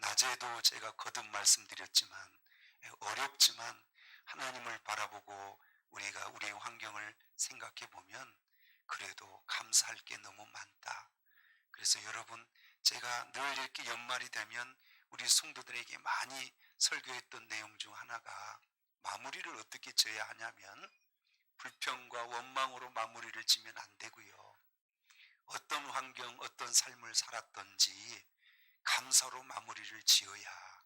낮에도 제가 거듭 말씀드렸지만 어렵지만 하나님을 바라보고 우리가 우리의 환경을 생각해 보면 그래도 감사할 게 너무 많다. 그래서 여러분, 제가 늘 이렇게 연말이 되면 우리 성도들에게 많이 설교했던 내용 중 하나가, 마무리를 어떻게 지어야 하냐면 불평과 원망으로 마무리를 지면 안 되고요. 어떤 환경, 어떤 삶을 살았던지 감사로 마무리를 지어야,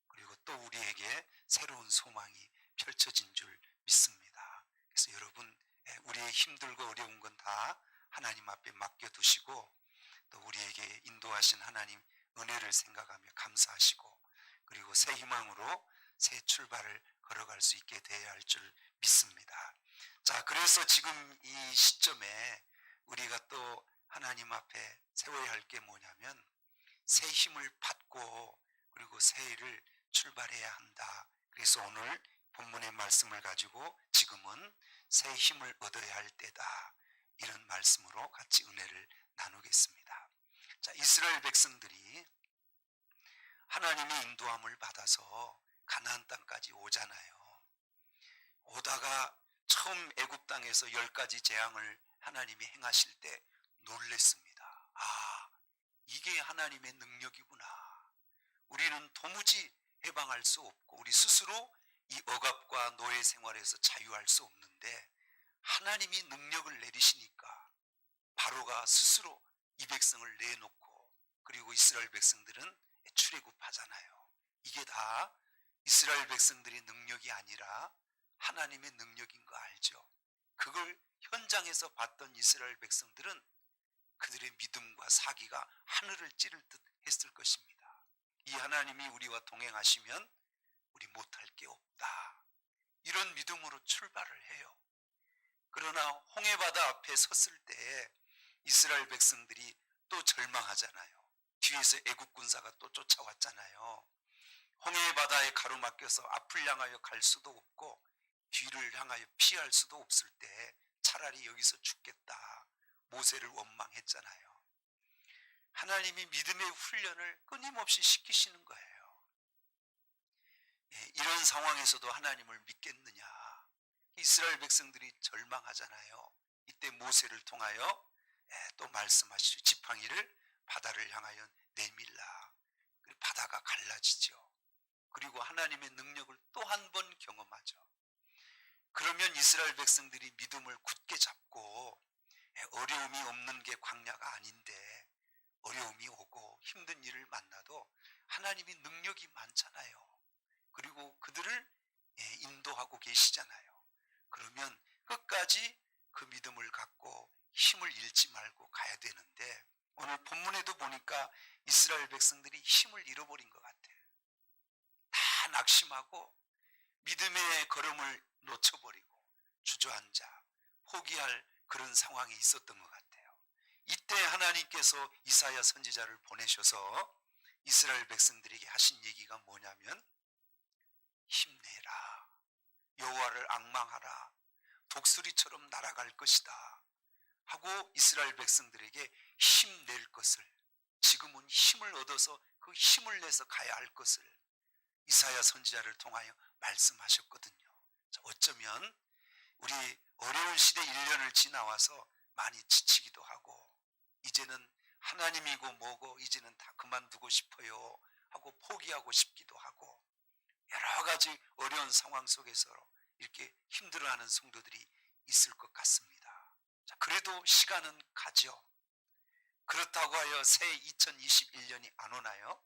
그리고 또 우리에게 새로운 소망이 펼쳐진 줄 믿습니다. 그래서 여러분, 우리의 힘들고 어려운 건 다 하나님 앞에 맡겨두시고, 또 우리에게 인도하신 하나님 은혜를 생각하며 감사하시고, 그리고 새 희망으로 새 출발을 걸어갈 수 있게 되어야 할 줄 믿습니다. 자, 그래서 지금 이 시점에 우리가 또 하나님 앞에 세워야 할 게 뭐냐면, 새 힘을 받고 그리고 새 일을 출발해야 한다. 그래서 오늘 본문의 말씀을 가지고 지금은 새 힘을 얻어야 할 때다, 이런 말씀으로 같이 은혜를 나누겠습니다. 자, 이스라엘 백성들이 하나님의 인도함을 받아서 가나안 땅까지 오잖아요. 오다가 처음 애굽 땅에서 10가지 재앙을 하나님이 행하실 때 놀랬습니다. 아, 이게 하나님의 능력이구나. 우리는 도무지 해방할 수 없고 우리 스스로 이 억압과 노예 생활에서 자유할 수 없는데, 하나님이 능력을 내리시니까 바로가 스스로 이 백성을 내놓고, 그리고 이스라엘 백성들은 출애굽하잖아요. 이게 다 이스라엘 백성들의 능력이 아니라 하나님의 능력인 거 알죠? 그걸 현장에서 봤던 이스라엘 백성들은 그들의 믿음과 사기가 하늘을 찌를 듯 했을 것입니다. 이 하나님이 우리와 동행하시면 우리 못할 게 없다, 이런 믿음으로 출발을 해요. 그러나 홍해바다 앞에 섰을 때 이스라엘 백성들이 또 절망하잖아요. 뒤에서 애국 군사가 또 쫓아왔잖아요. 홍해바다에 가로막혀서 앞을 향하여 갈 수도 없고 뒤를 향하여 피할 수도 없을 때 차라리 여기서 죽겠다, 모세를 원망했잖아요. 하나님이 믿음의 훈련을 끊임없이 시키시는 거예요. 이런 상황에서도 하나님을 믿겠느냐? 이스라엘 백성들이 절망하잖아요. 이때 모세를 통하여 또 말씀하시죠. 지팡이를 바다를 향하여 내밀라. 바다가 갈라지죠. 그리고 하나님의 능력을 또 한 번 경험하죠. 그러면 이스라엘 백성들이 믿음을 굳게 잡고, 어려움이 없는 게 광야가 아닌데 어려움이 오고 힘든 일을 만나도 하나님이 능력이 많잖아요. 그리고 그들을 인도하고 계시잖아요. 그러면 끝까지 그 믿음을 갖고 힘을 잃지 말고 가야 되는데, 오늘 본문에도 보니까 이스라엘 백성들이 힘을 잃어버린 것 같아요. 다 낙심하고 믿음의 걸음을 놓쳐버리고 주저앉아 포기할 그런 상황이 있었던 것 같아요. 이때 하나님께서 이사야 선지자를 보내셔서 이스라엘 백성들에게 하신 얘기가 뭐냐면, 힘내라, 여호와를 앙망하라, 독수리처럼 날아갈 것이다 하고 이스라엘 백성들에게 힘낼 것을, 지금은 힘을 얻어서 그 힘을 내서 가야 할 것을 이사야 선지자를 통하여 말씀하셨거든요. 어쩌면 우리 어려운 시대 1년을 지나와서 많이 지치기도 하고, 이제는 하나님이고 뭐고 이제는 다 그만두고 싶어요 하고 포기하고 싶기도 하고, 여러 가지 어려운 상황 속에서 이렇게 힘들어하는 성도들이 있을 것 같습니다. 자, 그래도 시간은 가죠. 그렇다고 하여 새 2021년이 안 오나요?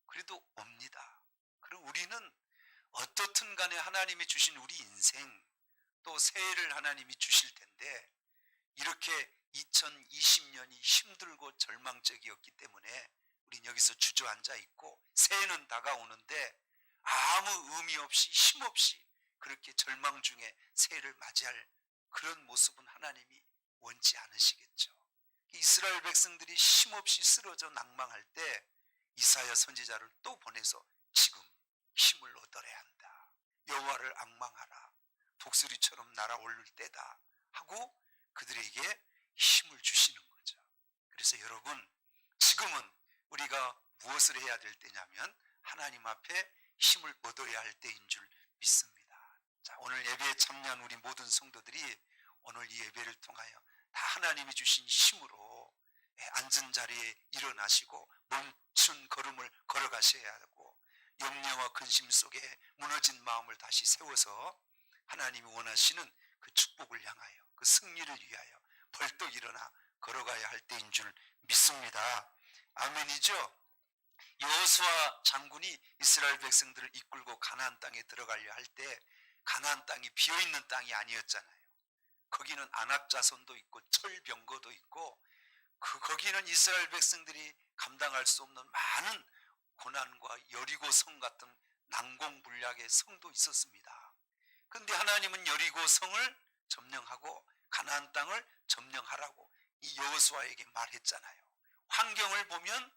그래도 옵니다. 그럼 우리는 어떻든 간에 하나님이 주신 우리 인생, 또 새해를 하나님이 주실 텐데, 이렇게 2020년이 힘들고 절망적이었기 때문에 우린 여기서 주저앉아 있고, 새해는 다가오는데 아무 의미 없이 힘 없이 그렇게 절망 중에 새해를 맞이할 그런 모습은 하나님이 원치 않으시겠죠. 이스라엘 백성들이 힘없이 쓰러져 낭망할 때 이사야 선지자를 또 보내서 지금 힘을 얻어야 한다, 여호와를 앙망하라, 독수리처럼 날아오를 때다 하고 그들에게 힘을 주시는 거죠. 그래서 여러분, 지금은 우리가 무엇을 해야 될 때냐면 하나님 앞에 힘을 얻어야 할 때인 줄 믿습니다. 자, 오늘 예배에 참여한 우리 모든 성도들이 오늘 이 예배를 통하여 다 하나님이 주신 힘으로 앉은 자리에 일어나시고 멈춘 걸음을 걸어가셔야 하고, 염려와 근심 속에 무너진 마음을 다시 세워서 하나님이 원하시는 그 축복을 향하여, 그 승리를 위하여 벌떡 일어나 걸어가야 할 때인 줄 믿습니다. 아멘이죠? 여호수아 장군이 이스라엘 백성들을 이끌고 가나안 땅에 들어가려 할 때 가나안 땅이 비어있는 땅이 아니었잖아요. 거기는 안압 자손도 있고 철병거도 있고, 거기는 이스라엘 백성들이 감당할 수 없는 많은 고난과 여리고 성 같은 난공불락의 성도 있었습니다. 그런데 하나님은 여리고 성을 점령하고 가나안 땅을 점령하라고 이 여호수아에게 말했잖아요. 환경을 보면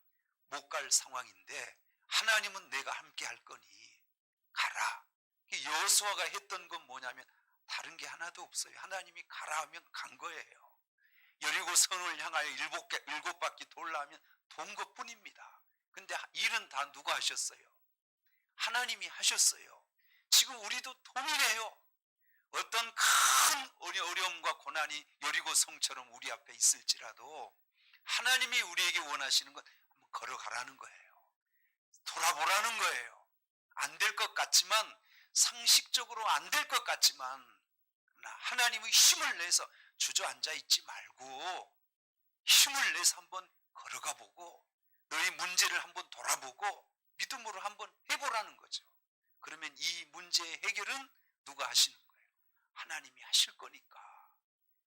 못 갈 상황인데 하나님은 내가 함께 할 거니 가라. 여호수아가 했던 건 뭐냐면 다른 게 하나도 없어요. 하나님이 가라 하면 간 거예요. 여리고 성을 향하여 일곱 바퀴 돌라 하면 돈 것뿐입니다. 근데 일은 다 누가 하셨어요? 하나님이 하셨어요. 지금 우리도 동일해요. 어떤 큰 어려움과 고난이 여리고 성처럼 우리 앞에 있을지라도 하나님이 우리에게 원하시는 건 한번 걸어가라는 거예요. 돌아보라는 거예요. 안 될 것 같지만, 상식적으로 안 될 것 같지만 하나님의 힘을 내서 주저앉아 있지 말고 힘을 내서 한번 걸어가 보고 너희 문제를 한번 돌아보고 믿음으로 한번 해보라는 거죠. 그러면 이 문제의 해결은 누가 하시는 거예요? 하나님이 하실 거니까.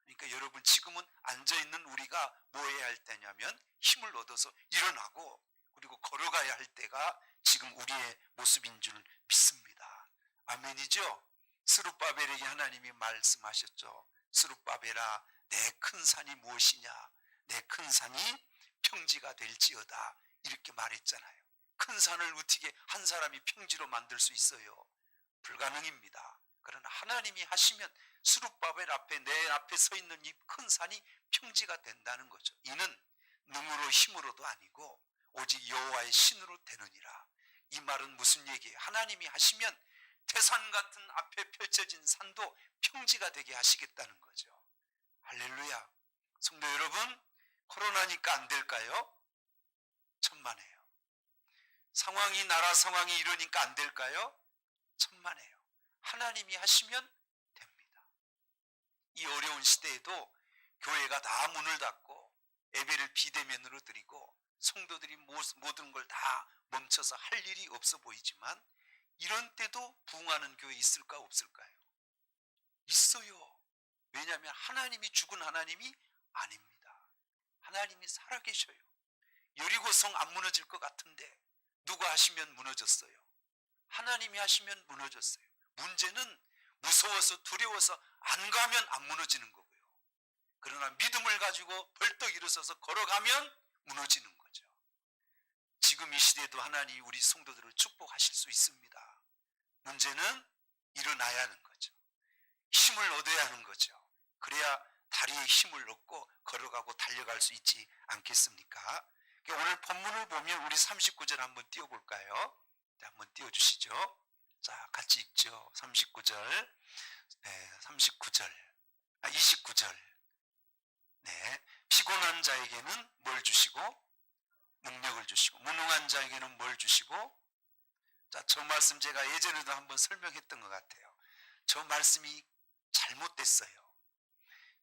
그러니까 여러분, 지금은 앉아있는 우리가 뭐 해야 할 때냐면 힘을 얻어서 일어나고 그리고 걸어가야 할 때가 지금 우리의 모습인 줄 믿습니다. 아멘이죠? 스룹바벨에게 하나님이 말씀하셨죠. 스룹바벨아, 내 큰 산이 무엇이냐? 내 큰 산이 평지가 될지어다. 이렇게 말했잖아요. 큰 산을 어떻게 한 사람이 평지로 만들 수 있어요? 불가능입니다. 그러나 하나님이 하시면 스룹바벨 앞에, 내 앞에 서 있는 이 큰 산이 평지가 된다는 거죠. 이는 능으로 힘으로도 아니고 오직 여호와의 신으로 되느니라. 이 말은 무슨 얘기예요? 하나님이 하시면 태산 같은 앞에 펼쳐진 산도 평지가 되게 하시겠다는 거죠. 할렐루야. 성도 여러분, 코로나니까 안 될까요? 천만에요. 상황이, 나라 상황이 이러니까 안 될까요? 천만에요. 하나님이 하시면 됩니다. 이 어려운 시대에도 교회가 다 문을 닫고 예배를 비대면으로 드리고 성도들이 모든 걸 다 멈춰서 할 일이 없어 보이지만, 이런 때도 부흥하는 교회 있을까 없을까요? 있어요. 왜냐하면 하나님이 죽은 하나님이 아닙니다. 하나님이 살아계셔요. 여리고성 안 무너질 것 같은데 누가 하시면 무너졌어요? 하나님이 하시면 무너졌어요. 문제는 무서워서 두려워서 안 가면 안 무너지는 거고요. 그러나 믿음을 가지고 벌떡 일어서서 걸어가면 무너지는 거죠. 지금 이 시대에도 하나님이 우리 성도들을 축복하실 수 있습니다. 문제는 일어나야 하는 거죠. 힘을 얻어야 하는 거죠. 그래야 다리에 힘을 얻고 걸어가고 달려갈 수 있지 않겠습니까? 오늘 본문을 보면 우리 39절 한번 띄워볼까요? 한번 띄워주시죠. 자, 같이 읽죠. 39절, 네, 29절. 네, 피곤한 자에게는 뭘 주시고? 능력을 주시고, 무능한 자에게는 뭘 주시고? 자, 저 말씀 제가 예전에도 한번 설명했던 것 같아요. 저 말씀이 잘못됐어요.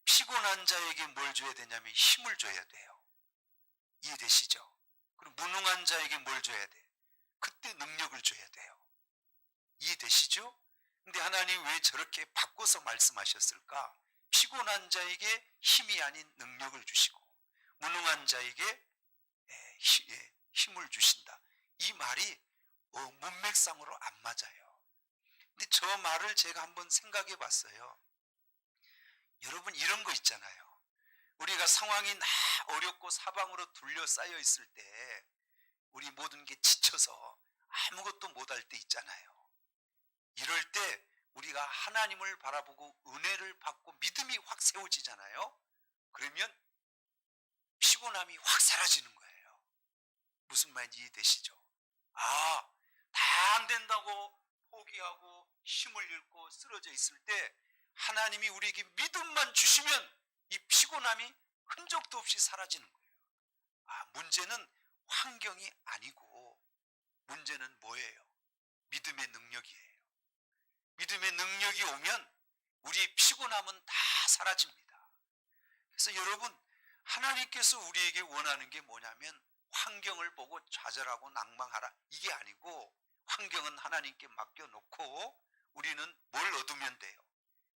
피곤한 자에게 뭘 줘야 되냐면 힘을 줘야 돼요. 이해되시죠? 그리고 무능한 자에게 뭘 줘야 돼? 그때 능력을 줘야 돼요. 이해되시죠? 근데 하나님 왜 저렇게 바꿔서 말씀하셨을까? 피곤한 자에게 힘이 아닌 능력을 주시고 무능한 자에게 힘을 주신다. 이 말이 문맥상으로 안 맞아요. 근데 저 말을 제가 한번 생각해 봤어요. 여러분, 이런 거 있잖아요. 우리가 상황이 어렵고 사방으로 둘러싸여 있을 때 우리 모든 게 지쳐서 아무것도 못할 때 있잖아요. 이럴 때 우리가 하나님을 바라보고 은혜를 받고 믿음이 확 세워지잖아요. 그러면 피곤함이 확 사라지는 거예요. 무슨 말인지 이해되시죠? 아, 다 안 된다고 포기하고 힘을 잃고 쓰러져 있을 때 하나님이 우리에게 믿음만 주시면 이 피곤함이 흔적도 없이 사라지는 거예요. 아, 문제는 환경이 아니고 문제는 뭐예요? 믿음의 능력이에요. 믿음의 능력이 오면 우리의 피곤함은 다 사라집니다. 그래서 여러분, 하나님께서 우리에게 원하는 게 뭐냐면 환경을 보고 좌절하고 낭망하라, 이게 아니고 환경은 하나님께 맡겨놓고 우리는 뭘 얻으면 돼요?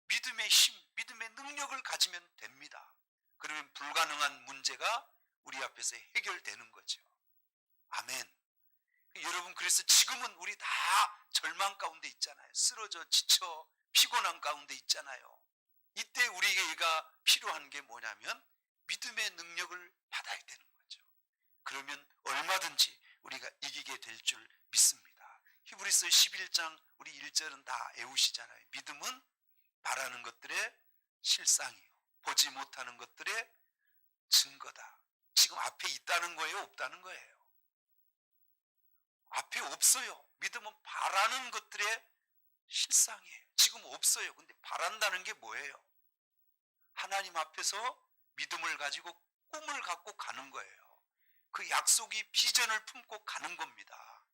믿음의 힘, 믿음의 능력을 가지면 됩니다. 그러면 불가능한 문제가 우리 앞에서 해결되는 거죠. 아멘. 여러분, 그래서 지금은 우리 다 절망 가운데 있잖아요. 쓰러져 지쳐 피곤한 가운데 있잖아요. 이때 우리가 필요한 게 뭐냐면 믿음의 능력을 받아야 되는 거죠. 그러면 얼마든지 우리가 이기게 될 줄 믿습니다. 히브리서 11장 우리 1절은 다 외우시잖아요. 믿음은 바라는 것들의 실상이요, 보지 못하는 것들의 증거다. 지금 앞에 있다는 거예요, 없다는 거예요? 앞에 없어요. 믿음은 바라는 것들의 실상이에요. 지금 없어요. 근데 바란다는 게 뭐예요? 하나님 앞에서 믿음을 가지고 꿈을 갖고 가는 거예요. 그 약속이 비전을 품고 가는 겁니다.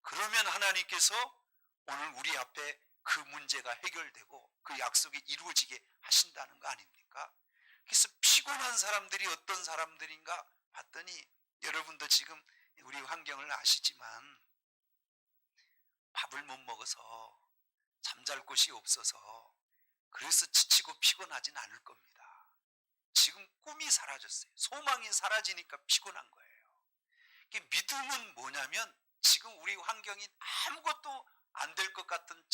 그러면 하나님께서 오늘 우리 앞에 그 문제가 해결되고 그 약속이 이루어지게 하신다는 거 아닙니까? 그래서 피곤한 사람들이 어떤 사람들인가 봤더니, 여러분도 지금 우리 환경을 아시지만 밥을 못 먹어서 잠잘 곳이 없어서 그래서 지치고 피곤하진 않을 겁니다. 지금 꿈이 사라졌어요. 소망이 사라지니까 피곤한 거예요. 믿음은 뭐냐면 지금 우리 환경이 아무것도 안 될 것 같은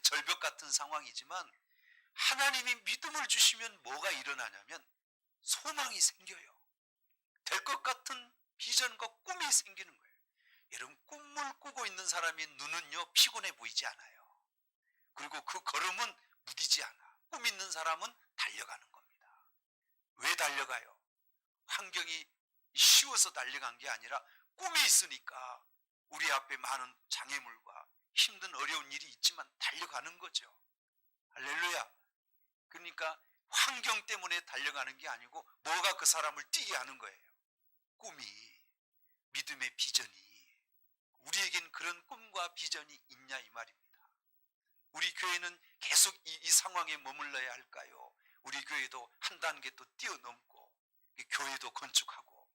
절벽 같은 상황이지만 하나님이 믿음을 주시면 뭐가 일어나냐면 소망이 생겨요. 될 것 같은 비전과 꿈이 생기는 거예요. 여러분, 꿈을 꾸고 있는 사람의 눈은요 피곤해 보이지 않아요. 그리고 그 걸음은 무디지 않아. 꿈 있는 사람은 달려가는 겁니다. 왜 달려가요? 환경이 쉬워서 달려간 게 아니라 꿈이 있으니까 우리 앞에 많은 장애물과 힘든 어려운 일이 있지만 달려가는 거죠. 할렐루야. 그러니까 환경 때문에 달려가는 게 아니고 뭐가 그 사람을 뛰게 하는 거예요? 꿈이, 믿음의 비전이. 우리에겐 그런 꿈과 비전이 있냐 이 말입니다. 우리 교회는 계속 이 상황에 머물러야 할까요? 우리 교회도 한 단계 또 뛰어넘고 교회도 건축하고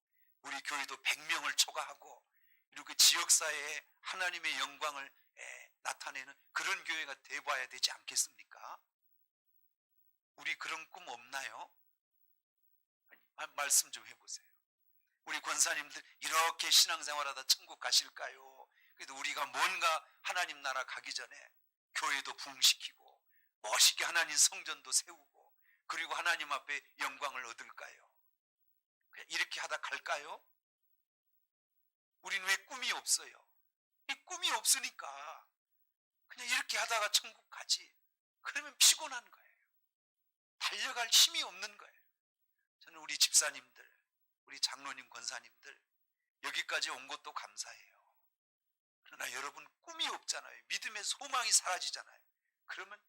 우리 교회도 100명을 초과하고 이렇게 지역사회에 하나님의 영광을 나타내는 그런 교회가 돼봐야 되지 않겠습니까? 우리 그런 꿈 없나요? 말씀 좀 해보세요. 우리 권사님들 이렇게 신앙생활하다 천국 가실까요? 그래도 우리가 뭔가 하나님 나라 가기 전에 교회도 부흥시키고 멋있게 하나님 성전도 세우고 그리고 하나님 앞에 영광을 얻을까요? 이렇게 하다 갈까요? 우리는 왜 꿈이 없어요? 이 꿈이 없으니까 그냥 이렇게 하다가 천국 가지. 그러면 피곤한 거예요. 달려갈 힘이 없는 거예요. 저는 우리 집사님들, 우리 장로님, 권사님들 여기까지 온 것도 감사해요. 그러나 여러분, 꿈이 없잖아요. 믿음의 소망이 사라지잖아요. 그러면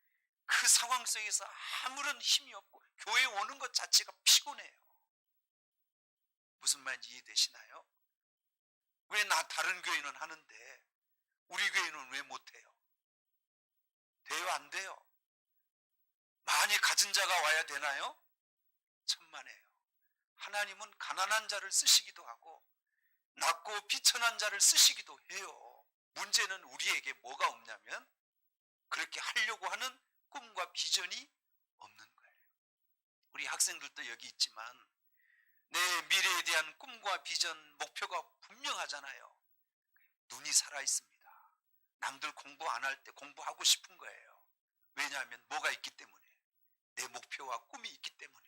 그 상황 속에서 아무런 힘이 없고 교회에 오는 것 자체가 피곤해요. 무슨 말인지 이해되시나요? 왜 다른 교회는 하는데 우리 교회는 왜 못해요? 돼요, 안 돼요? 많이 가진 자가 와야 되나요? 천만에요. 하나님은 가난한 자를 쓰시기도 하고 낮고 비천한 자를 쓰시기도 해요. 문제는 우리에게 뭐가 없냐면 그렇게 하려고 하는 꿈과 비전이 없는 거예요. 우리 학생들도 여기 있지만 내 미래에 대한 꿈과 비전, 목표가 분명하잖아요. 눈이 살아있습니다. 남들 공부 안 할 때 공부하고 싶은 거예요. 왜냐하면 뭐가 있기 때문에, 내 목표와 꿈이 있기 때문에.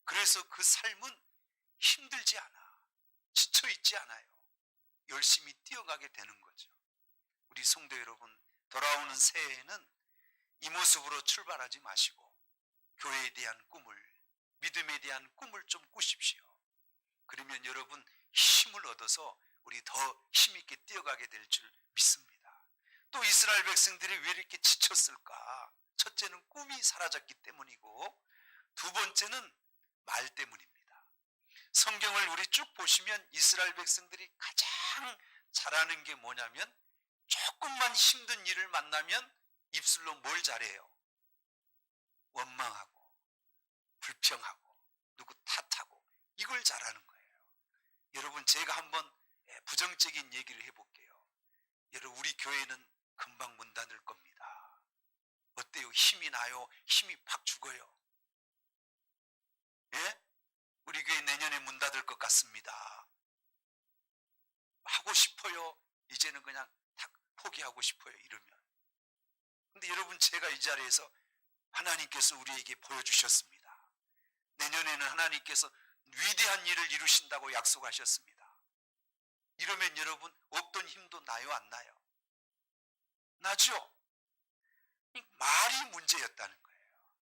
그래서 그 삶은 힘들지 않아, 지쳐있지 않아요. 열심히 뛰어가게 되는 거죠. 우리 성도 여러분, 돌아오는 새해에는 이 모습으로 출발하지 마시고 교회에 대한 꿈을, 믿음에 대한 꿈을 좀 꾸십시오. 그러면 여러분 힘을 얻어서 우리 더 힘있게 뛰어가게 될 줄 믿습니다. 또 이스라엘 백성들이 왜 이렇게 지쳤을까? 첫째는 꿈이 사라졌기 때문이고, 두 번째는 말 때문입니다. 성경을 우리 쭉 보시면 이스라엘 백성들이 가장 잘하는 게 뭐냐면, 조금만 힘든 일을 만나면 입술로 뭘 잘해요? 원망하고 불평하고 누구 탓하고 이걸 잘하는 거예요. 여러분, 제가 한번 부정적인 얘기를 해볼게요. 여러분, 우리 교회는 금방 문 닫을 겁니다. 어때요? 힘이 나요? 힘이 팍 죽어요? 예? 우리 교회 내년에 문 닫을 것 같습니다. 하고 싶어요? 이제는 그냥 다 포기하고 싶어요, 이러면. 근데 여러분, 제가 이 자리에서 하나님께서 우리에게 보여주셨습니다. 내년에는 하나님께서 위대한 일을 이루신다고 약속하셨습니다. 이러면 여러분, 없던 힘도 나요, 안 나요? 나죠? 말이 문제였다는 거예요.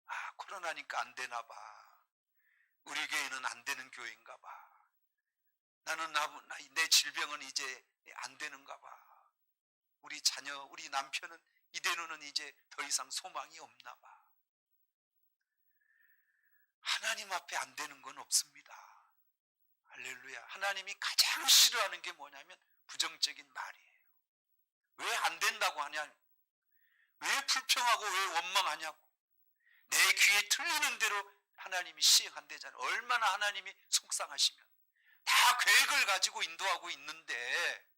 아, 코로나니까 안 되나 봐. 우리 교회는 안 되는 교회인가 봐. 내 질병은 이제 안 되는가 봐. 우리 자녀, 우리 남편은 이대로는 이제 더 이상 소망이 없나 봐. 하나님 앞에 안 되는 건 없습니다. 할렐루야. 하나님이 가장 싫어하는 게 뭐냐면 부정적인 말이에요. 왜 안 된다고 하냐? 왜 불평하고 왜 원망하냐고. 내 귀에 틀리는 대로 하나님이 시행한대잖아요. 얼마나 하나님이 속상하시면. 다 계획을 가지고 인도하고 있는데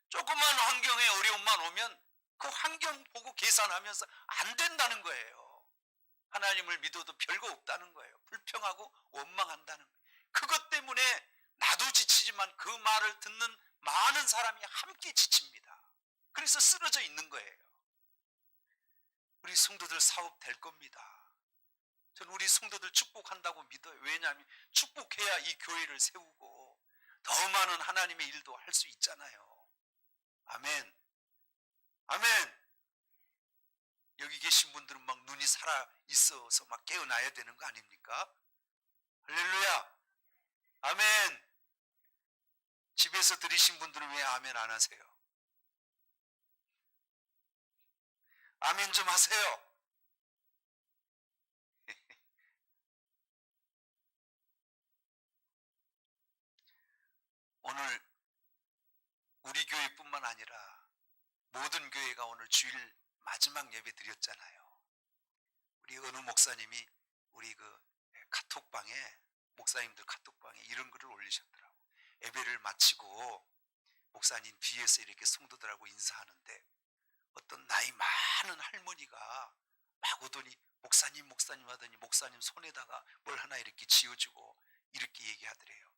조그만 환경에 어려움만 오면 그 환경 보고 계산하면서 안 된다는 거예요. 하나님을 믿어도 별거 없다는 거예요. 불평하고 원망한다는 거예요. 그것 때문에 나도 지치지만 그 말을 듣는 많은 사람이 함께 지칩니다. 그래서 쓰러져 있는 거예요. 우리 성도들 사업 될 겁니다. 저는 우리 성도들 축복한다고 믿어요. 왜냐하면 축복해야 이 교회를 세우고 더 많은 하나님의 일도 할 수 있잖아요. 아멘. 아멘. 여기 계신 분들은 막 눈이 살아 있어서 막 깨어나야 되는 거 아닙니까? 할렐루야. 아멘. 집에서 들으신 분들은 왜 아멘 안 하세요? 아멘 좀 하세요. 오늘 우리 교회뿐만 아니라 모든 교회가 오늘 주일 마지막 예배 드렸잖아요. 우리 어느 목사님이 우리 그 카톡방에, 목사님들 카톡방에 이런 글을 올리셨더라고. 예배를 마치고 목사님 뒤에서 이렇게 성도들하고 인사하는데 어떤 나이 많은 할머니가 막 오더니 목사님 하더니 목사님 손에다가 뭘 하나 이렇게 쥐어주고 이렇게 얘기하더래요.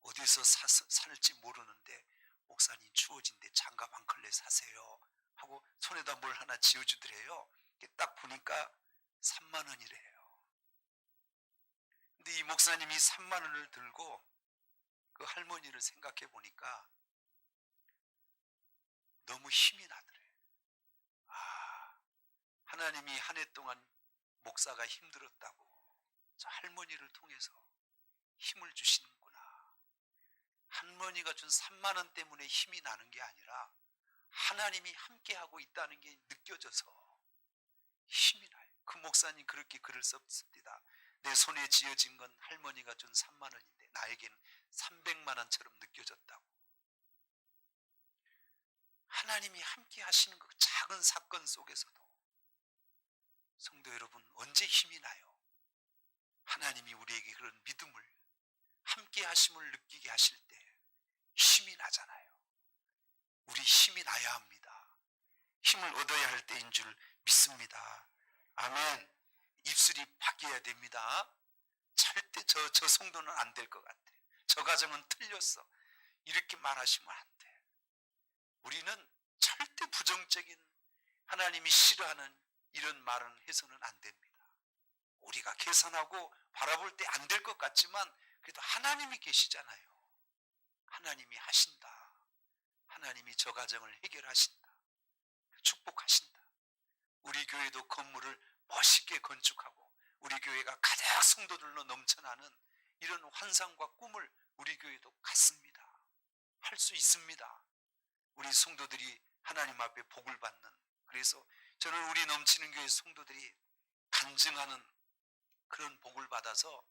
어디서 살지 모르는데 목사님 추워진데 장갑 한 켤레 사세요 하고 손에다 뭘 하나 쥐어주더래요. 딱 보니까 3만 원이래요. 근데 이 목사님이 3만 원을 들고 그 할머니를 생각해 보니까 너무 힘이 나더래요. 아, 하나님이 한 해 동안 목사가 힘들었다고 저 할머니를 통해서 힘을 주시는구나. 할머니가 준 3만 원 때문에 힘이 나는 게 아니라 하나님이 함께하고 있다는 게 느껴져서 힘이 나요. 그 목사님 그렇게 글을 썼습니다. 내 손에 쥐어진 건 할머니가 준 3만 원인데 나에겐 300만 원처럼 느껴졌다고. 하나님이 함께 하시는 그 작은 사건 속에서도 성도 여러분, 언제 힘이 나요? 하나님이 우리에게 그런 믿음을, 함께 하심을 느끼게 하실 때 힘이 나잖아요. 우리 힘이 나야 합니다. 힘을 얻어야 할 때인 줄 믿습니다. 아멘. 입술이 바뀌어야 됩니다. 절대 저 성도는 안 될 것 같아. 저 가정은 틀렸어. 이렇게 말하시면 안 돼. 우리는 절대 부정적인, 하나님이 싫어하는 이런 말은 해서는 안 됩니다. 우리가 계산하고 바라볼 때 안 될 것 같지만 그래도 하나님이 계시잖아요. 하나님이 하신다. 하나님이 저 가정을 해결하신다. 축복하신다. 우리 교회도 건물을 멋있게 건축하고 우리 교회가 가득 성도들로 넘쳐나는 이런 환상과 꿈을 우리 교회도 같습니다. 할 수 있습니다. 우리 성도들이 하나님 앞에 복을 받는, 그래서 저는 우리 넘치는 교회 성도들이 간증하는 그런 복을 받아서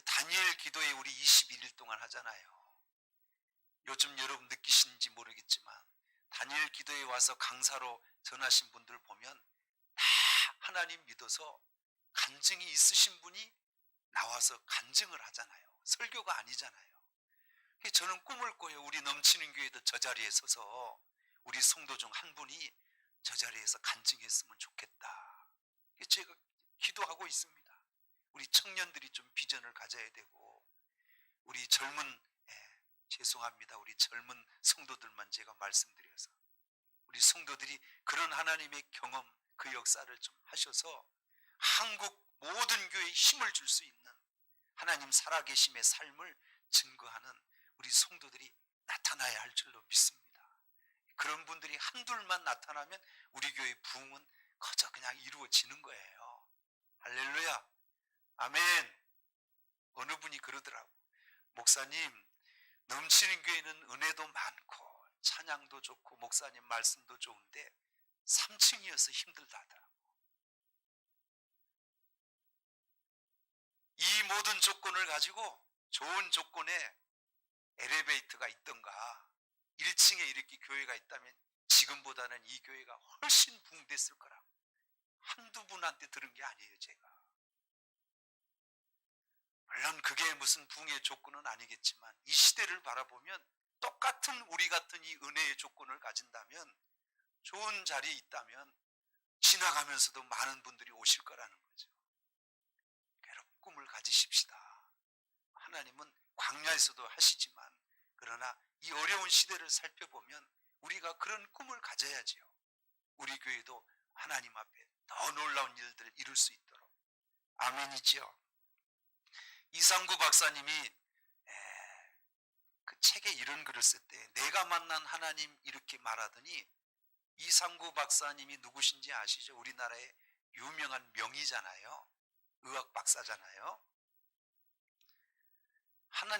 다니엘 기도회 우리 21일 동안 하잖아요. 요즘 여러분 느끼시는지 모르겠지만 다니엘 기도에 와서 강사로 전하신 분들 보면 다 하나님 믿어서 간증이 있으신 분이 나와서 간증을 하잖아요. 설교가 아니잖아요. 저는 꿈을 꿔요. 우리 넘치는 교회도 저 자리에 서서 우리 성도 중 한 분이 저 자리에서 간증했으면 좋겠다. 제가 기도하고 있습니다. 우리 청년들이 좀 비전을 가져야 되고, 우리 젊은, 죄송합니다. 우리 젊은 성도들만 제가 말씀드려서, 우리 성도들이 그런 하나님의 경험, 그 역사를 좀 하셔서 한국 모든 교회에 힘을 줄 수 있는 하나님 살아계심의 삶을 증거하는 우리 성도들이 나타나야 할 줄로 믿습니다. 그런 분들이 한둘만 나타나면 우리 교회의 부흥은 거저 그냥 이루어지는 거예요. 할렐루야. 아멘. 어느 분이 그러더라고. 목사님, 넘치는 교회는 은혜도 많고 찬양도 좋고 목사님 말씀도 좋은데 3층이어서 힘들다 하더라고. 이 모든 조건을 가지고 좋은 조건에 엘리베이터가 있던가 1층에 이렇게 교회가 있다면 지금보다는 이 교회가 훨씬 부흥됐을 거라고. 한두 분한테 들은 게 아니에요, 제가. 물론 그게 무슨 부흥의 조건은 아니겠지만 이 시대를 바라보면 똑같은 우리 같은 이 은혜의 조건을 가진다면, 좋은 자리에 있다면 지나가면서도 많은 분들이 오실 거라는 거죠. 여러분, 꿈을 가지십시다. 하나님은 광야에서도 하시지만, 그러나 이 어려운 시대를 살펴보면 우리가 그런 꿈을 가져야지요. 우리 교회도 하나님 앞에 더 놀라운 일들을 이룰 수 있도록. 아멘이지요. 이상구 박사님이 그 책에 이런 글을 썼대. 내가 만난 하나님 이렇게 말하더니, 이상구 박사님이 누구신지 아시죠? 우리나라의 유명한 명의잖아요. 의학 박사잖아요.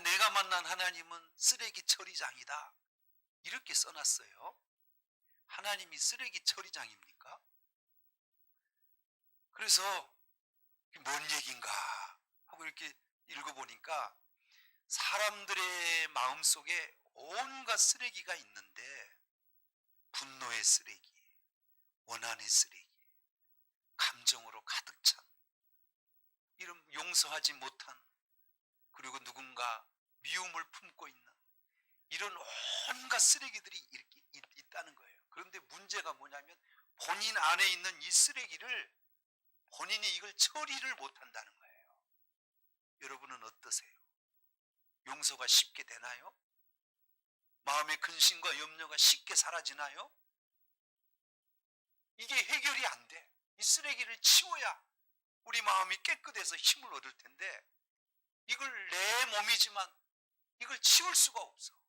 내가 만난 하나님은 쓰레기 처리장이다, 이렇게 써놨어요. 하나님이 쓰레기 처리장입니까? 그래서 뭔 얘기인가 하고 이렇게 읽어보니까 사람들의 마음속에 온갖 쓰레기가 있는데, 분노의 쓰레기, 원한의 쓰레기, 감정으로 가득 찬, 이런 용서하지 못한, 그리고 누군가 미움을 품고 있는 이런 온갖 쓰레기들이 이렇게 있다는 거예요. 그런데 문제가 뭐냐면 본인 안에 있는 이 쓰레기를 본인이 이걸 처리를 못한다는 거예요. 여러분은 어떠세요? 용서가 쉽게 되나요? 마음의 근심과 염려가 쉽게 사라지나요? 이게 해결이 안 돼. 이 쓰레기를 치워야 우리 마음이 깨끗해서 힘을 얻을 텐데, 이걸 내 몸이지만 이걸 치울 수가 없어.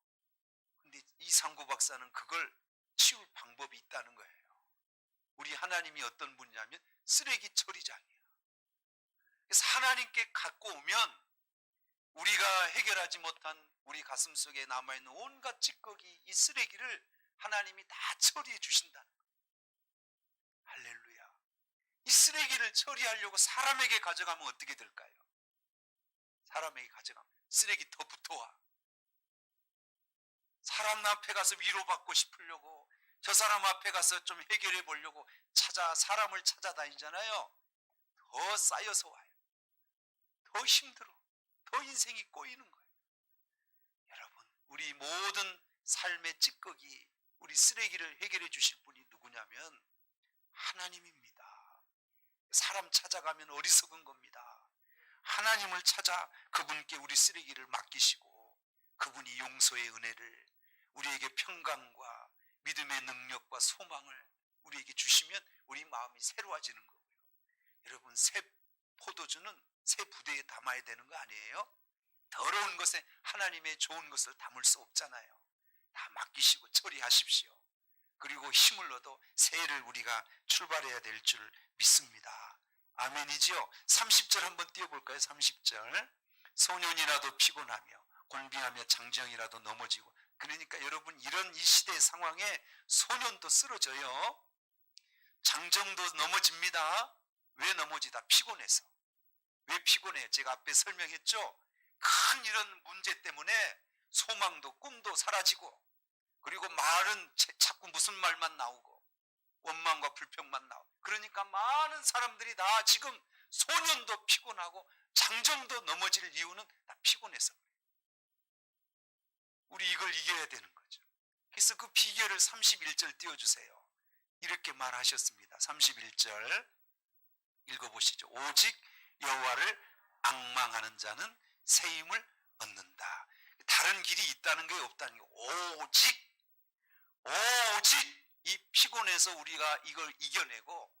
근데 이상구 박사는 그걸 치울 방법이 있다는 거예요. 우리 하나님이 어떤 분이냐면 쓰레기 처리장이야. 그래서 하나님께 갖고 오면 우리가 해결하지 못한 우리 가슴 속에 남아있는 온갖 찌꺼기, 이 쓰레기를 하나님이 다 처리해 주신다는 거예요. 할렐루야. 이 쓰레기를 처리하려고 사람에게 가져가면 어떻게 될까요? 사람에게 가져가면 쓰레기 더 붙어와. 사람 앞에 가서 위로받고 싶으려고, 저 사람 앞에 가서 좀 해결해 보려고 사람을 찾아다니잖아요. 더 쌓여서 와요. 더 힘들어. 더 인생이 꼬이는 거예요. 여러분, 우리 모든 삶의 찌꺼기, 우리 쓰레기를 해결해 주실 분이 누구냐면 하나님입니다. 사람 찾아가면 어리석은 겁니다. 하나님을 찾아 그분께 우리 쓰레기를 맡기시고, 그분이 용서의 은혜를, 우리에게 평강과 믿음의 능력과 소망을 우리에게 주시면 우리 마음이 새로워지는 거고요. 여러분, 새 포도주는 새 부대에 담아야 되는 거 아니에요? 더러운 것에 하나님의 좋은 것을 담을 수 없잖아요. 다 맡기시고 처리하십시오. 그리고 힘을 얻어 새해를 우리가 출발해야 될 줄 믿습니다. 아멘이지요. 30절 한번 띄워볼까요? 30절. 소년이라도 피곤하며 곤비하며 장정이라도 넘어지고. 그러니까 여러분, 이런 이 시대의 상황에 소년도 쓰러져요. 장정도 넘어집니다. 왜 넘어지다? 피곤해서. 왜 피곤해요? 제가 앞에 설명했죠. 큰 이런 문제 때문에 소망도 꿈도 사라지고, 그리고 말은 자꾸 무슨 말만 나오고 원망과 불평만 나오고, 그러니까 많은 사람들이 다 지금 소년도 피곤하고 장정도 넘어질 이유는 다 피곤해서. 우리 이걸 이겨야 되는 거죠. 그래서 그 비결을 31절 띄워주세요. 이렇게 말하셨습니다. 31절 읽어보시죠. 오직 여호와를 앙망하는 자는 새 힘을 얻는다. 다른 길이 있다는 게 없다는 게, 오직 이 피곤해서 우리가 이걸 이겨내고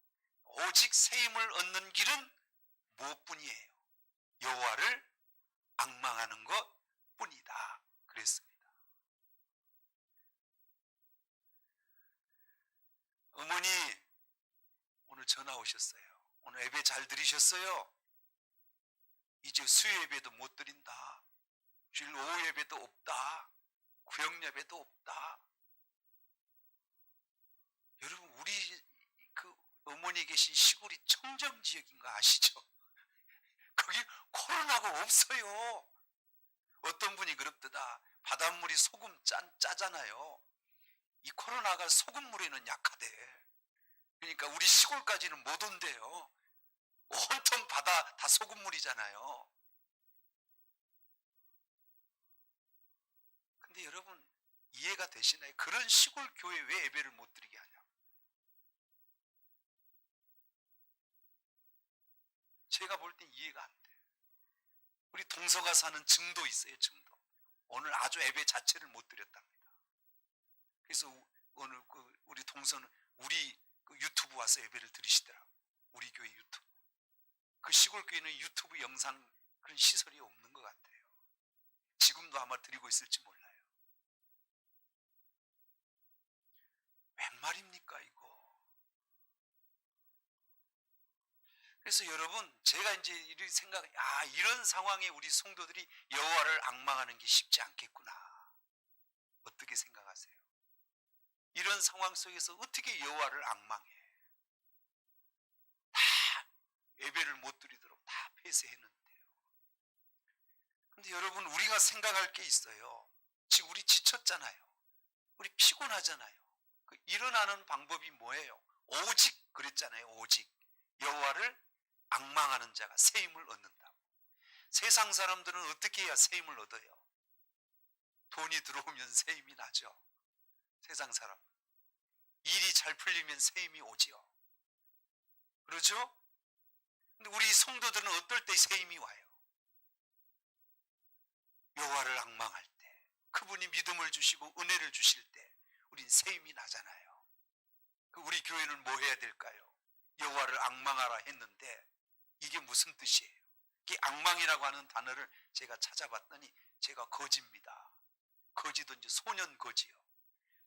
오직 새 힘을 얻는 길은 무엇뿐이에요? 여호와를 앙망하는 것뿐이다. 그랬습니다. 어머니 오늘 전화 오셨어요. 오늘 예배 잘 드리셨어요? 이제 수요 예배도 못 드린다. 주일 오후 예배도 없다. 구역 예배도 없다. 여러분, 우리 그 어머니 계신 시골이 청정 지역인 거 아시죠? 거기 코로나가 없어요. 어떤 분이 그럽더다. 바닷물이 소금 짜잖아요. 이 코로나가 소금물에는 약하대. 그러니까 우리 시골까지는 못 온대요. 온통 바다 다 소금물이잖아요. 근데 여러분, 이해가 되시나요? 그런 시골 교회 왜 예배를 못 드리게 하냐? 제가 볼 땐 이해가 안 돼. 우리 동서가 사는 증도 있어요, 증도. 오늘 아주 예배 자체를 못 드렸답니다. 그래서 오늘 우리 동서는 우리 유튜브 와서 예배를 드리시더라고. 우리 교회 유튜브. 그 시골 교회는 유튜브 영상 그런 시설이 없는 것 같아요. 지금도 아마 드리고 있을지 몰라요. 웬 말입니까 이거? 그래서 여러분, 제가 이제 이렇게 이런 상황에 우리 성도들이 여호와를 앙망하는 게 쉽지 않겠구나. 어떻게 생각하세요? 이런 상황 속에서 어떻게 여호와를 앙망해? 다 예배를 못 드리도록 다 폐쇄했는데요. 근데 여러분, 우리가 생각할 게 있어요. 지금 우리 지쳤잖아요. 우리 피곤하잖아요. 일어나는 방법이 뭐예요? 오직 그랬잖아요. 오직 여호와를 앙망하는 자가 새 힘을 얻는다. 세상 사람들은 어떻게 해야 새 힘을 얻어요? 돈이 들어오면 새 힘이 나죠. 세상 사람 일이 잘 풀리면 새 힘이 오지요. 그렇죠? 근데 우리 성도들은 어떨 때 새 힘이 와요? 여호와를 앙망할 때, 그분이 믿음을 주시고 은혜를 주실 때 우린 새 힘이 나잖아요. 우리 교회는 뭐 해야 될까요? 여호와를 앙망하라 했는데 이게 무슨 뜻이에요? 이 앙망이라고 하는 단어를 제가 찾아봤더니 제가 거지입니다. 거지도 이제 소년 거지요.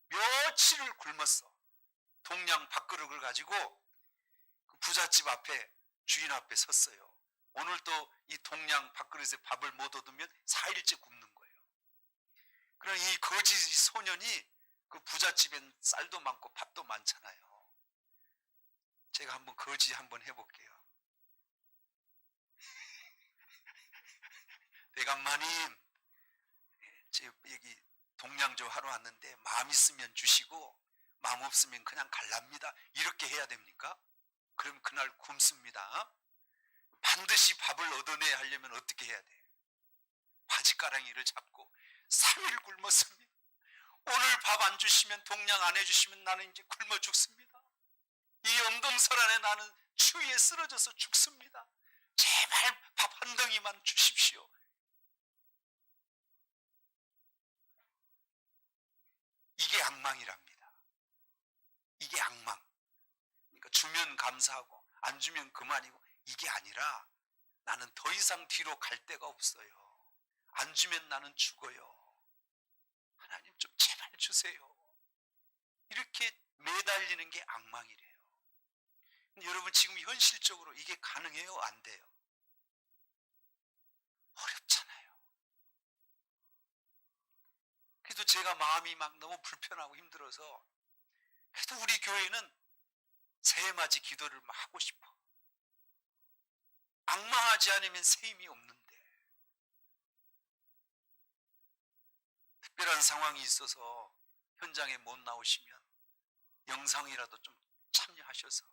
며칠을 굶었어. 동양 밥그릇을 가지고 그 부잣집 앞에, 주인 앞에 섰어요. 오늘 또 이 동양 밥그릇에 밥을 못 얻으면 4일째 굶는 거예요. 그럼 이 거지 소년이 그 부잣집엔 쌀도 많고 밥도 많잖아요. 제가 한번 거지 한번 해볼게요. 대감마님, 제 여기 동양조 하러 왔는데 마음 있으면 주시고 마음 없으면 그냥 갈랍니다. 이렇게 해야 됩니까? 그럼 그날 굶습니다. 반드시 밥을 얻어내야 하려면 어떻게 해야 돼요? 바지가랑이를 잡고 3일 굶었습니다. 오늘 밥 안 주시면, 동양 안 해주시면 나는 이제 굶어 죽습니다. 이 엄동설 안에 나는 추위에 쓰러져서 죽습니다. 제발 밥 한 덩이만 주십시오. 이게 앙망이랍니다. 이게 앙망. 그러니까 주면 감사하고 안 주면 그만이고, 이게 아니라 나는 더 이상 뒤로 갈 데가 없어요. 안 주면 나는 죽어요. 하나님 좀 제발 주세요. 이렇게 매달리는 게 앙망이래요. 근데 여러분, 지금 현실적으로 이게 가능해요? 안 돼요? 어렵잖아요. 제가 마음이 막 너무 불편하고 힘들어서 그래도 우리 교회는 새해맞이 기도를 막 하고 싶어. 악망하지 않으면 새 힘이 없는데 특별한 상황이 있어서 현장에 못 나오시면 영상이라도 좀 참여하셔서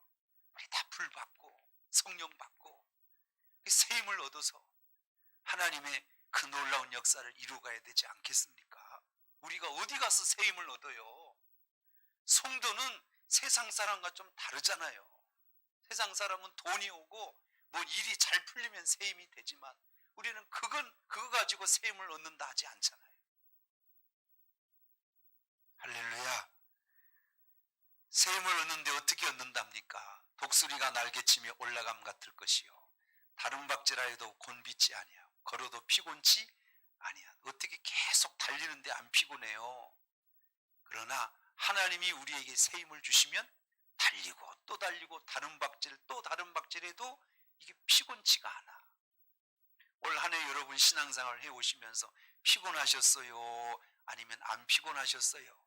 우리 다 불 받고 성령 받고 새 힘을 얻어서 하나님의 그 놀라운 역사를 이루어가야 되지 않겠습니까? 우리가 어디 가서 새 힘을 얻어요? 성도는 세상 사람과 좀 다르잖아요. 세상 사람은 돈이 오고 뭐 일이 잘 풀리면 새 힘이 되지만 우리는 그거 가지고 새 힘을 얻는다 하지 않잖아요. 할렐루야. 새 힘을 얻는데 어떻게 얻는답니까? 독수리가 날개치며 올라감 같을 것이요 다른 박질하 해도 곤비지 아니야. 걸어도 피곤치 아니야. 어떻게 계속 달리는데 안 피곤해요? 그러나 하나님이 우리에게 새 힘을 주시면 달리고 또 달리고 다른 박질 또 다른 박질해도 이게 피곤치가 않아. 올 한 해 여러분 신앙생활 해오시면서 피곤하셨어요? 아니면 안 피곤하셨어요?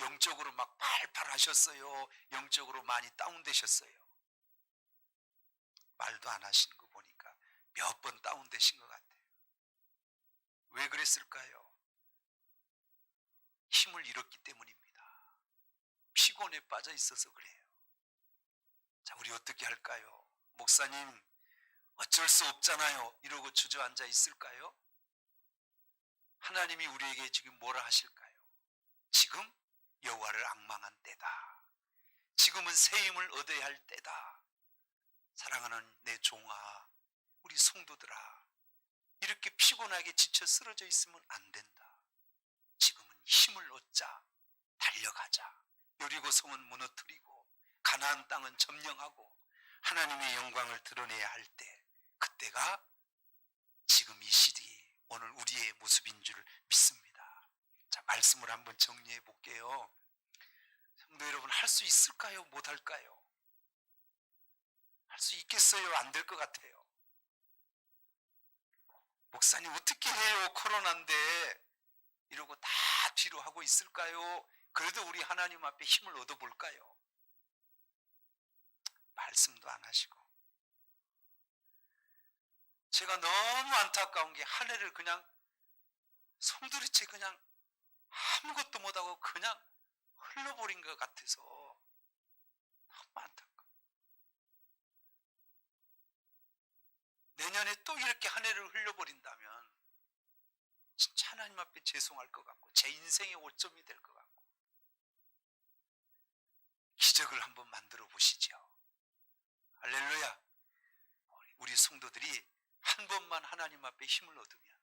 영적으로 막 팔팔 하셨어요? 영적으로 많이 다운되셨어요? 말도 안 하시는 거 보니까 몇 번 다운되신 것 같아요. 왜 그랬을까요? 힘을 잃었기 때문입니다. 피곤에 빠져 있어서 그래요. 자, 우리 어떻게 할까요? 목사님, 어쩔 수 없잖아요. 이러고 주저앉아 있을까요? 하나님이 우리에게 지금 뭐라 하실까요? 지금 여호와를 앙망한 때다. 지금은 새 힘을 얻어야 할 때다. 사랑하는 내 종아, 우리 성도들아, 이렇게 피곤하게 지쳐 쓰러져 있으면 안 된다. 지금은 힘을 얻자. 달려가자. 여리고성은 무너뜨리고 가나안 땅은 점령하고 하나님의 영광을 드러내야 할 때, 그때가 지금 이 시기 오늘 우리의 모습인 줄 믿습니다. 자, 말씀을 한번 정리해 볼게요. 성도 여러분, 할 수 있을까요? 못 할까요? 할 수 있겠어요? 안 될 것 같아요. 목사님 어떻게 해요? 코로나인데 이러고 다 뒤로 하고 있을까요? 그래도 우리 하나님 앞에 힘을 얻어볼까요? 말씀도 안 하시고. 제가 너무 안타까운 게 한 해를 그냥 송두리째 그냥 아무것도 못하고 그냥 흘러버린 것 같아서 너무 안타까워. 내년에 또 이렇게 한 해를 흘려버린다면 진짜 하나님 앞에 죄송할 것 같고 제 인생의 오점이 될 것 같고. 기적을 한번 만들어 보시죠. 할렐루야. 우리 성도들이 한 번만 하나님 앞에 힘을 얻으면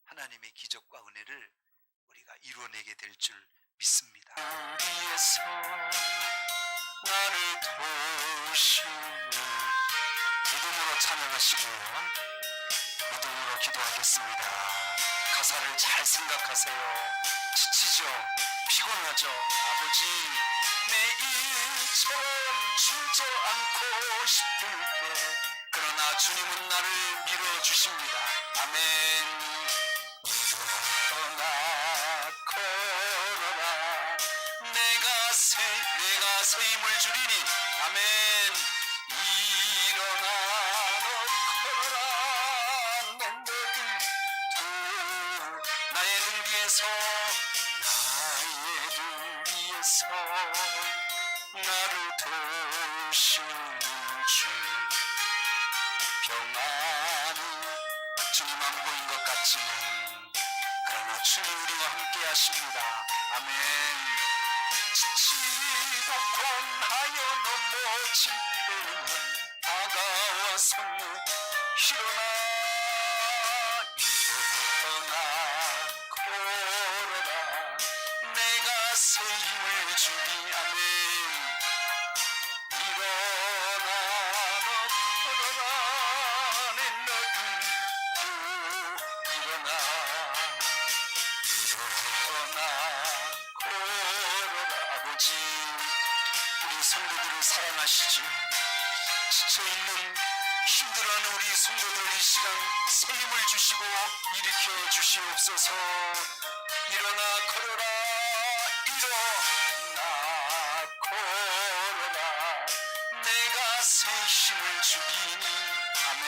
하나님의 기적과 은혜를 우리가 이루어내게 될 줄 믿습니다. 위에서 나를 도우시는 믿음으로 찬양하시고요. 믿음으로 기도하겠습니다. 가사를 잘 생각하세요. 지치죠? 피곤하죠? 아버지, 매일처럼 주저앉고 싶을 때 그러나 주님은 나를 밀어주십니다. 아멘. 일어나 걸어라. 내가 새 힘을 주리니. 아멘. 일어나 너 걸어라. 내 모든 나의 등 위에서 나를 도우시는 주. 평안히 주님 안 보인 것 같지만 그러나 주님 우리와 함께 하십니다. 아멘. 지치고 권하여 넘어진 때는 다가와서 일어나 걸어라. 내가 새 힘을 주니. 아멘. 일어나 너 걸어라. 내 너는 일어나 걸어라. 아버지, 우리 성도들을 사랑하시죠. 지쳐있는 힘들어하는 우리 성도들 이 시간 새 힘을 주시고 일으켜 주시옵소서. 일어나 걸어라 일어나 걸어라 내가 새 힘을 주리니 아멘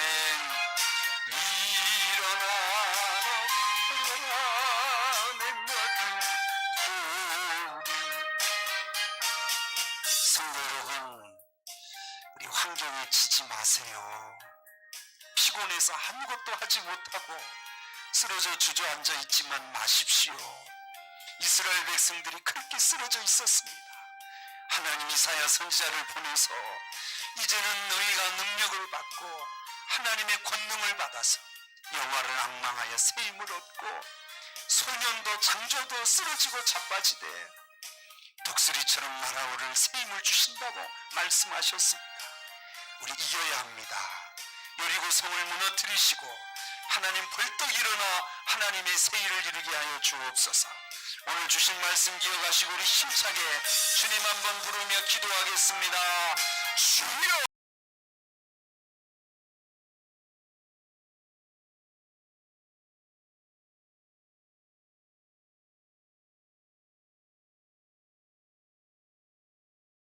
일어나 걸어라 내 모든 소리 성도 여러분 우리 환경에 지지 마세요. 피곤해서 아무것도 하지 못하고 쓰러져 주저앉아 있지만 마십시오. 이스라엘 백성들이 그렇게 쓰러져 있었습니다. 하나님 이사야 선지자를 보내서 이제는 너희가 능력을 받고 하나님의 권능을 받아서 여호와를 앙망하여 새 힘을 얻고 소년도 장조도 쓰러지고 자빠지되 독수리처럼 날아오를 새 힘을 주신다고 말씀하셨습니다. 우리 이겨야 합니다. 여리고성을 무너뜨리시고 하나님 벌떡 일어나 하나님의 새 일을 이루게 하여 주옵소서. 오늘 주신 말씀 기억하시고 우리 힘차게 주님 한번 부르며 기도하겠습니다. 주여